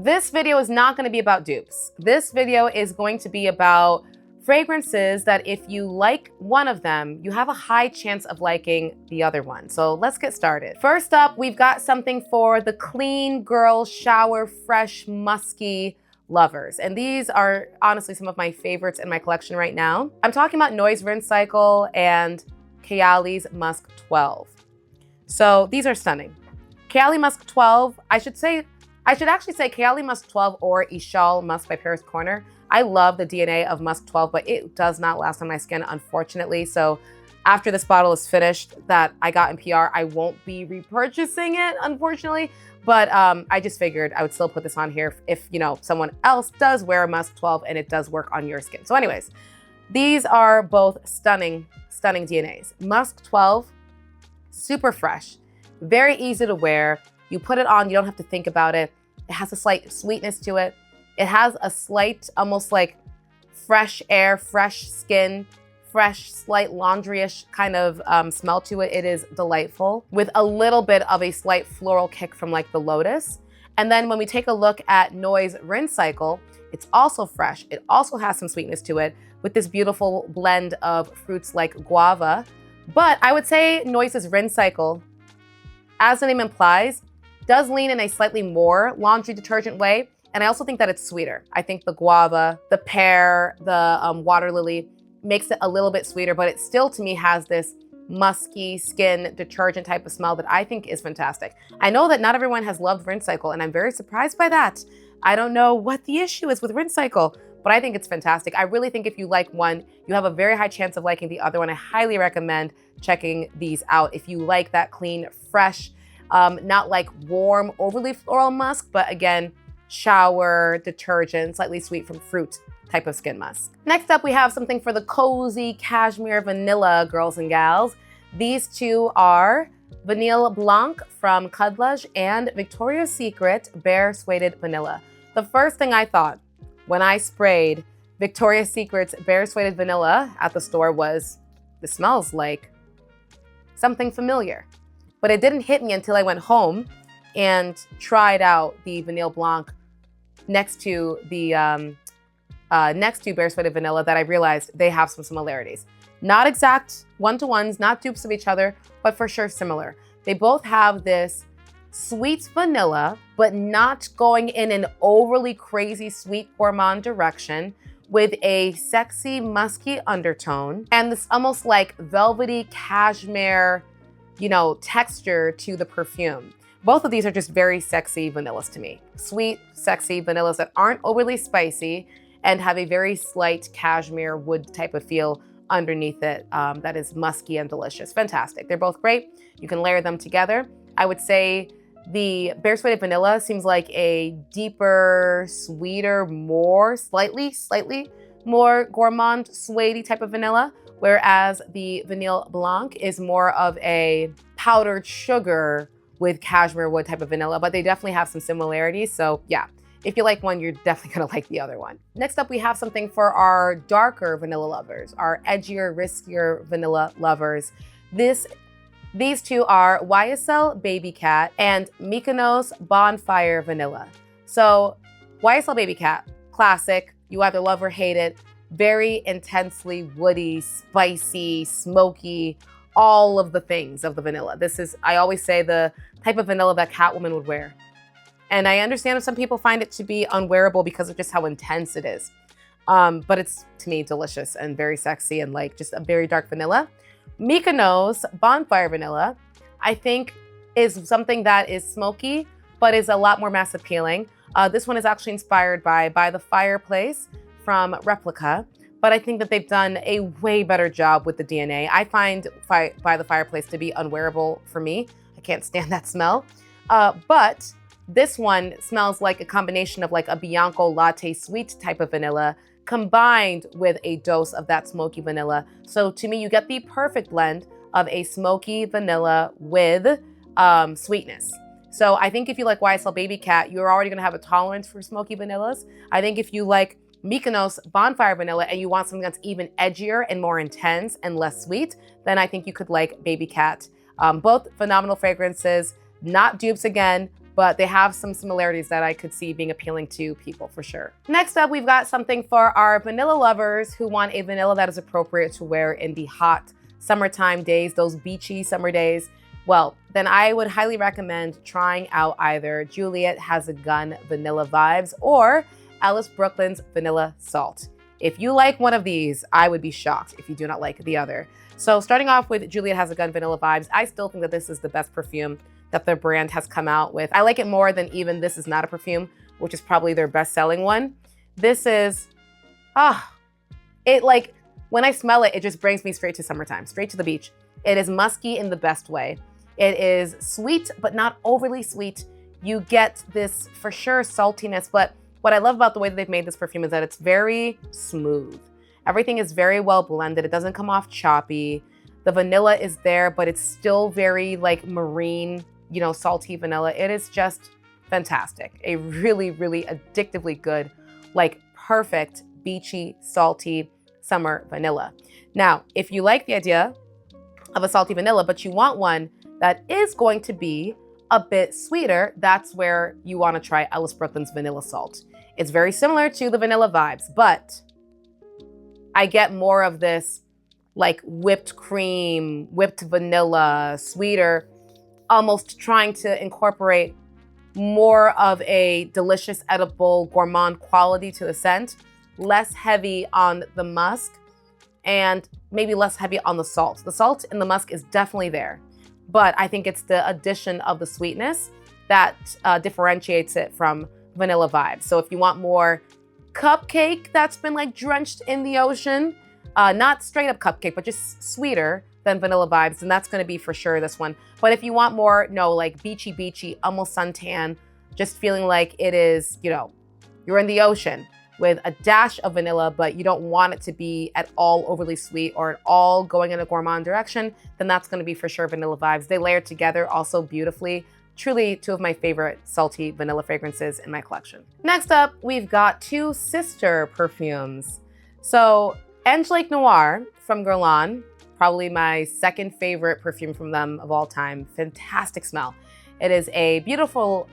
This video is not going to be about dupes. This video is going to be about fragrances that if you like one of them, you have a high chance of liking the other one. So let's get started. First up, we've got something for the clean girl shower fresh musky lovers. And these are honestly some of my favorites in my collection right now. I'm talking about Noise Rinse Cycle and Kayali's Musk 12. So these are stunning. Kayali Musk 12, I should actually say Kayali Musk 12 or Ishal Musk by Paris Corner. I love the DNA of Musk 12, but it does not last on my skin, unfortunately. So after this bottle is finished that I got in PR, I won't be repurchasing it, unfortunately. But I just figured I would still put this on here if someone else does wear a Musk 12 and it does work on your skin. So anyways, these are both stunning, stunning DNAs. Musk 12, super fresh, very easy to wear. You put it on, you don't have to think about it. It has a slight sweetness to it. It has a slight, almost like fresh air, fresh skin, fresh, slight laundry-ish kind of smell to it. It is delightful with a little bit of a slight floral kick from like the lotus. And then when we take a look at Noise Rinse Cycle, it's also fresh. It also has some sweetness to it with this beautiful blend of fruits like guava. But I would say Noise's Rinse Cycle, as the name implies, does lean in a slightly more laundry detergent way. And I also think that it's sweeter. I think the guava, the pear, the water lily makes it a little bit sweeter, but it still to me has this musky skin detergent type of smell that I think is fantastic. I know that not everyone has loved Rinse Cycle and I'm very surprised by that. I don't know what the issue is with Rinse Cycle, but I think it's fantastic. I really think if you like one, you have a very high chance of liking the other one. I highly recommend checking these out if you like that clean, fresh, not like warm, overly floral musk, but again, shower, detergent, slightly sweet from fruit type of skin musk. Next up, we have something for the cozy cashmere vanilla girls and gals. These two are Vanille Blanc from Cudlage and Victoria's Secret Bare Suede Vanilla. The first thing I thought when I sprayed Victoria's Secret's Bare Suede Vanilla at the store was, this smells like something familiar. But it didn't hit me until I went home and tried out the Vanille Blanc next to the Bare Suede Vanilla that I realized they have some similarities. Not exact one-to-ones, not dupes of each other, but for sure similar. They both have this sweet vanilla, but not going in an overly crazy sweet gourmand direction, with a sexy musky undertone and this almost like velvety cashmere, texture to the perfume. Both of these are just very sexy vanillas to me. Sweet, sexy vanillas that aren't overly spicy and have a very slight cashmere wood type of feel underneath it that is musky and delicious. Fantastic. They're both great. You can layer them together. I would say the Bare Suede Vanilla seems like a deeper, sweeter, slightly more gourmand, suede type of vanilla, whereas the Vanille Blanc is more of a powdered sugar with cashmere wood type of vanilla, but they definitely have some similarities. So yeah, if you like one, you're definitely gonna like the other one. Next up, we have something for our darker vanilla lovers, our edgier, riskier vanilla lovers. These two are YSL Baby Cat and Mykonos Bonfire Vanilla. So YSL Baby Cat, classic. You either love or hate it. Very intensely woody, spicy, smoky, all of the things of the vanilla. This is, I always say, the type of vanilla that Catwoman would wear. And I understand if some people find it to be unwearable because of just how intense it is. But it's, to me, delicious and very sexy and like just a very dark vanilla. Mykonos Bonfire Vanilla, I think, is something that is smoky, but is a lot more mass appealing. This one is actually inspired by the Fireplace from Replica, but I think that they've done a way better job with the DNA. I find By the Fireplace to be unwearable for me. I can't stand that smell. But this one smells like a combination of like a Bianco latte sweet type of vanilla combined with a dose of that smoky vanilla. So to me, you get the perfect blend of a smoky vanilla with sweetness. So I think if you like YSL Baby Cat, you're already gonna have a tolerance for smoky vanillas. I think if you like Mykonos Bonfire Vanilla and you want something that's even edgier and more intense and less sweet, then I think you could like Baby Cat. Both phenomenal fragrances, not dupes again, but they have some similarities that I could see being appealing to people for sure. Next up, we've got something for our vanilla lovers who want a vanilla that is appropriate to wear in the hot summertime days, those beachy summer days. Well, then I would highly recommend trying out either Juliet Has a Gun Vanilla Vibes or Alice Brooklyn's Vanilla Salt. If you like one of these, I would be shocked if you do not like the other. So starting off with Juliet Has a Gun Vanilla Vibes, I still think that this is the best perfume that their brand has come out with. I like it more than even This Is Not a Perfume, which is probably their best-selling one. This is, when I smell it, it just brings me straight to summertime, straight to the beach. It is musky in the best way. It is sweet, but not overly sweet. You get this, for sure, saltiness, but what I love about the way that they've made this perfume is that it's very smooth. Everything is very well blended. It doesn't come off choppy. The vanilla is there, but it's still very like marine, salty vanilla. It is just fantastic. A really, really addictively good, like perfect, beachy, salty summer vanilla. Now, if you like the idea of a salty vanilla, but you want one that is going to be a bit sweeter, that's where you want to try Alice Brooklyn's Vanilla Salt. It's very similar to the vanilla vibes, but I get more of this like whipped cream, whipped vanilla, sweeter, almost trying to incorporate more of a delicious, edible, gourmand quality to the scent, less heavy on the musk, and maybe less heavy on the salt. The salt in the musk is definitely there, but I think it's the addition of the sweetness that differentiates it from vanilla vibes. So if you want more cupcake that's been like drenched in the ocean, not straight up cupcake, but just sweeter than vanilla vibes, and that's going to be for sure this one. But if you want more, like beachy, almost suntan, just feeling like it is, you're in the ocean with a dash of vanilla, but you don't want it to be at all overly sweet or at all going in a gourmand direction, then that's going to be for sure vanilla vibes. They layer together also beautifully. Truly two of my favorite salty vanilla fragrances in my collection. Next up, we've got two sister perfumes. So Angelique Noir from Guerlain, probably my second favorite perfume from them of all time. Fantastic smell. It is a beautiful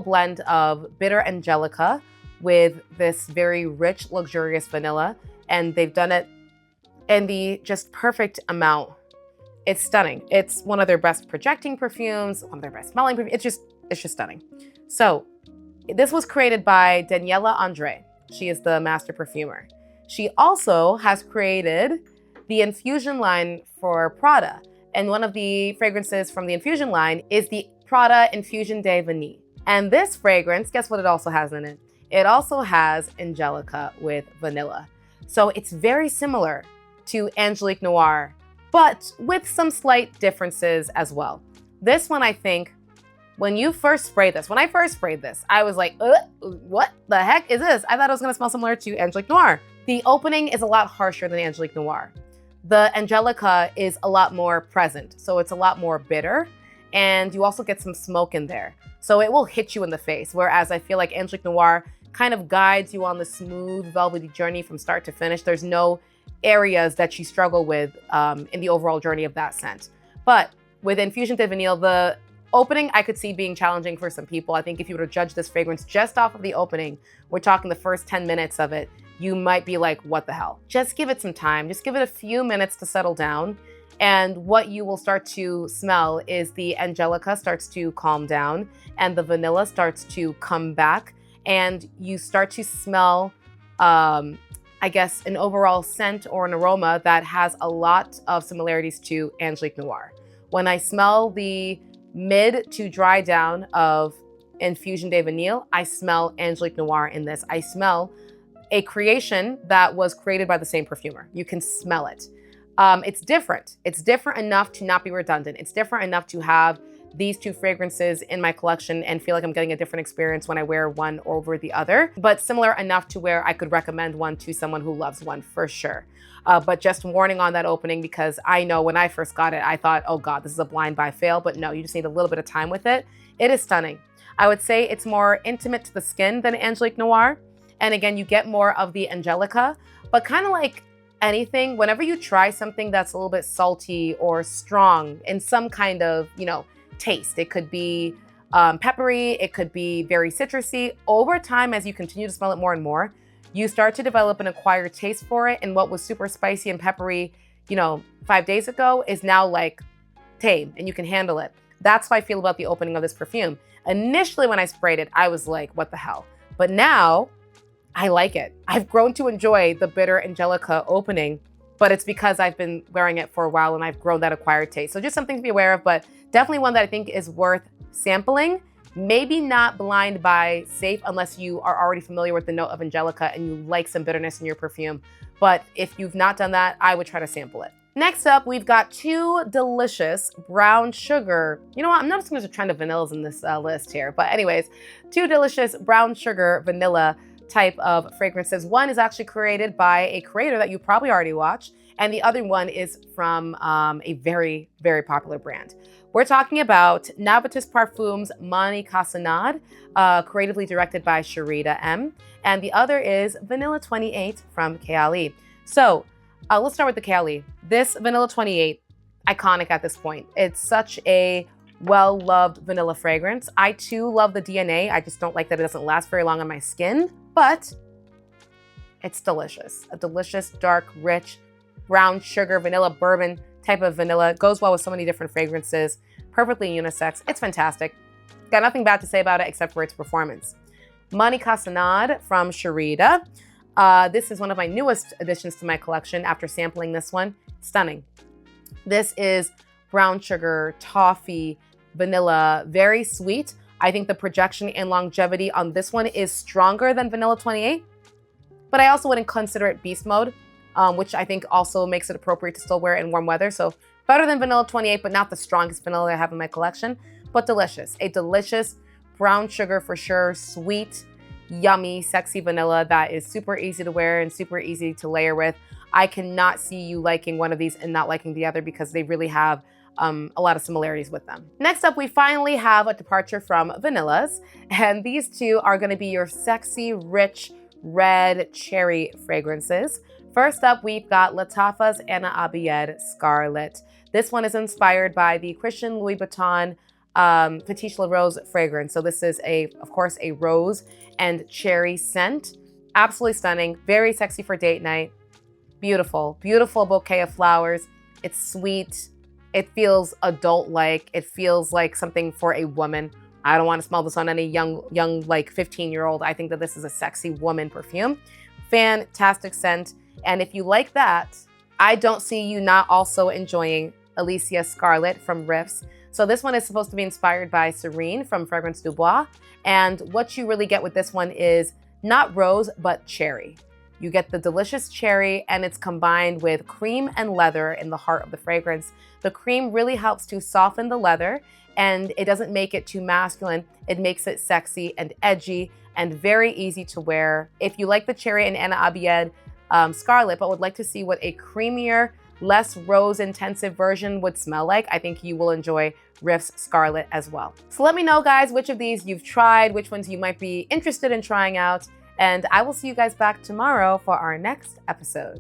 blend of bitter angelica with this very rich, luxurious vanilla, and they've done it in the just perfect amount. It's stunning. It's one of their best projecting perfumes, one of their best smelling perfumes. It's just stunning. So this was created by Daniela Andre. She is the master perfumer. She also has created the infusion line for Prada. And one of the fragrances from the infusion line is the Prada Infusion de Vanille. And this fragrance, guess what it also has in it? It also has angelica with vanilla. So it's very similar to Angelique Noir, but with some slight differences as well. This one, I think, when I first sprayed this, I was like, what the heck is this? I thought it was gonna smell similar to Angelique Noir. The opening is a lot harsher than Angelique Noir. The angelica is a lot more present, so it's a lot more bitter, and you also get some smoke in there. So it will hit you in the face, whereas I feel like Angelique Noir kind of guides you on the smooth, velvety journey from start to finish. There's no areas that you struggle with in the overall journey of that scent. But with Infusion de Vanille, the opening I could see being challenging for some people. I think if you were to judge this fragrance just off of the opening, we're talking the first 10 minutes of it, you might be like, what the hell? Just give it some time. Just give it a few minutes to settle down. And what you will start to smell is the angelica starts to calm down and the vanilla starts to come back. And you start to smell, I guess, an overall scent or an aroma that has a lot of similarities to Angelique Noir. When I smell the mid to dry down of Infusion de Vanille, I smell Angelique Noir in this. I smell a creation that was created by the same perfumer. You can smell it. It's different. It's different enough to not be redundant. It's different enough to have these two fragrances in my collection and feel like I'm getting a different experience when I wear one over the other, but similar enough to where I could recommend one to someone who loves one for sure. But just warning on that opening, because I know when I first got it, I thought, oh God, this is a blind buy fail, but no, you just need a little bit of time with it. It is stunning. I would say it's more intimate to the skin than Angelique Noir. And again, you get more of the angelica, but kind of like anything, whenever you try something that's a little bit salty or strong in some kind of, taste, it could be peppery, it could be very citrusy. Over time, as you continue to smell it more and more, you start to develop an acquired taste for it. And what was super spicy and peppery, 5 days ago is now like tame and you can handle it. That's how I feel about the opening of this perfume. Initially, when I sprayed it, I was like, what the hell? But now I like it. I've grown to enjoy the bitter angelica opening, but it's because I've been wearing it for a while and I've grown that acquired taste. So just something to be aware of, but definitely one that I think is worth sampling. Maybe not blind buy safe unless you are already familiar with the note of angelica and you like some bitterness in your perfume. But if you've not done that, I would try to sample it. Next up, we've got two delicious brown sugar. You know what? I'm noticing there's a trend of vanillas in this list here. But anyways, two delicious brown sugar vanilla type of fragrances. One is actually created by a creator that you probably already watched, and the other one is from a very, very popular brand. We're talking about Navatus Parfums Mani Casanade, creatively directed by Sharita M. And the other is Vanilla 28 from Kayali. So let's start with the Kayali. This Vanilla 28, iconic at this point. It's such a well-loved vanilla fragrance. I too love the DNA. I just don't like that it doesn't last very long on my skin, but it's delicious. A delicious, dark, rich, brown sugar, vanilla bourbon type of vanilla. It goes well with so many different fragrances. Perfectly unisex. It's fantastic. Got nothing bad to say about it except for its performance. Mani Casanade from Sharita. This is one of my newest additions to my collection after sampling this one. Stunning. This is brown sugar, toffee, vanilla, very sweet. I think the projection and longevity on this one is stronger than Vanilla 28, but I also wouldn't consider it beast mode, which I think also makes it appropriate to still wear it in warm weather. So better than Vanilla 28, but not the strongest vanilla I have in my collection, but delicious. A delicious brown sugar for sure, sweet, yummy, sexy vanilla that is super easy to wear and super easy to layer with. I cannot see you liking one of these and not liking the other because they really have a lot of similarities with them. Next up, we finally have a departure from vanillas, and these two are going to be your sexy, rich, red cherry fragrances. First up, we've got Lattafa's Anna Abiyed Scarlet. This one is inspired by the Christian Louis Vuitton Fetiche La Rose fragrance. So this is of course, a rose and cherry scent. Absolutely stunning, very sexy for date night. Beautiful, beautiful bouquet of flowers. It's sweet. It feels adult-like. It feels like something for a woman. I don't want to smell this on any young like 15-year-old. I think that this is a sexy woman perfume. Fantastic scent. And if you like that, I don't see you not also enjoying Alicia Scarlet from Riffs. So this one is supposed to be inspired by Serene from Fragrance du Bois. And what you really get with this one is not rose, but cherry. You get the delicious cherry, and it's combined with cream and leather in the heart of the fragrance. The cream really helps to soften the leather, and it doesn't make it too masculine. It makes it sexy and edgy and very easy to wear. If you like the cherry and Anna Abiyed Scarlet, but would like to see what a creamier, less rose-intensive version would smell like, I think you will enjoy Riff's Scarlet as well. So let me know, guys, which of these you've tried, which ones you might be interested in trying out, and I will see you guys back tomorrow for our next episode.